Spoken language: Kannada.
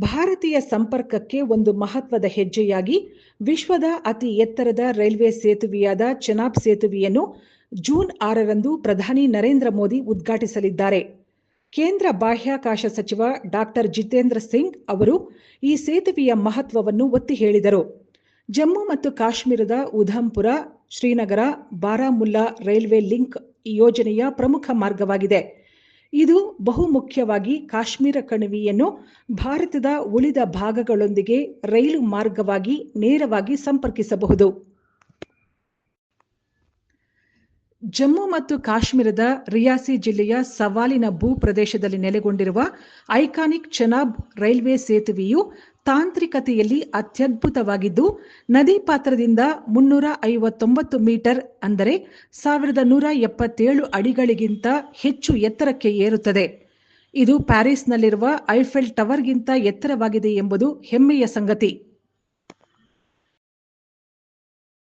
ಭಾರತೀಯ ಸಂಪರ್ಕಕ್ಕೆ ಒಂದು ಮಹತ್ವದ ಹೆಜ್ಜೆಯಾಗಿ ವಿಶ್ವದ ಅತಿ ಎತ್ತರದ ರೈಲ್ವೆ ಸೇತುವೆಯಾದ ಚೆನಾಬ್ ಸೇತುವೆಯನ್ನು ಜೂನ್ 6ರಂದು ಪ್ರಧಾನಿ ನರೇಂದ್ರ ಮೋದಿ ಉದ್ಘಾಟಿಸಲಿದ್ದಾರೆ. ಕೇಂದ್ರ ಬಾಹ್ಯಾಕಾಶ ಸಚಿವ ಡಾಕ್ಟರ್ ಜಿತೇಂದ್ರ ಸಿಂಗ್ ಅವರು ಈ ಸೇತುವೆಯ ಮಹತ್ವವನ್ನು ಒತ್ತಿ ಹೇಳಿದರು. ಜಮ್ಮು ಮತ್ತು ಕಾಶ್ಮೀರದ ಉಧಂಪುರ, ಶ್ರೀನಗರ, ಬಾರಾಮುಲ್ಲಾ ರೈಲ್ವೆ ಲಿಂಕ್ ಈ ಯೋಜನೆಯ ಪ್ರಮುಖ ಮಾರ್ಗವಾಗಿದೆ. ಇದು ಬಹುಮುಖ್ಯವಾಗಿ ಕಾಶ್ಮೀರ ಕಣಿವೆಯನ್ನು ಭಾರತದ ಉಳಿದ ಭಾಗಗಳೊಂದಿಗೆ ರೈಲು ಮಾರ್ಗವಾಗಿ ನೇರವಾಗಿ ಸಂಪರ್ಕಿಸಬಹುದು. ಜಮ್ಮು ಮತ್ತು ಕಾಶ್ಮೀರದ ರಿಯಾಸಿ ಜಿಲ್ಲೆಯ ಸವಾಲಿನ ಭೂ ಪ್ರದೇಶದಲ್ಲಿ ನೆಲೆಗೊಂಡಿರುವ ಐಕಾನಿಕ್ ಚೆನಾಬ್ ರೈಲ್ವೆ ಸೇತುವೆಯು ತಾಂತ್ರಿಕತೆಯಲ್ಲಿ ಅತ್ಯದ್ಭುತವಾಗಿದ್ದು, ನದಿ ಪಾತ್ರದಿಂದ 359 ಮೀಟರ್ ಅಂದರೆ 1177 ಅಡಿಗಳಿಗಿಂತ ಹೆಚ್ಚು ಎತ್ತರಕ್ಕೆ ಏರುತ್ತದೆ. ಇದು ಪ್ಯಾರಿಸ್ನಲ್ಲಿರುವ ಐಫೆಲ್ ಟವರ್ಗಿಂತ ಎತ್ತರವಾಗಿದೆ ಎಂಬುದು ಹೆಮ್ಮೆಯ ಸಂಗತಿ.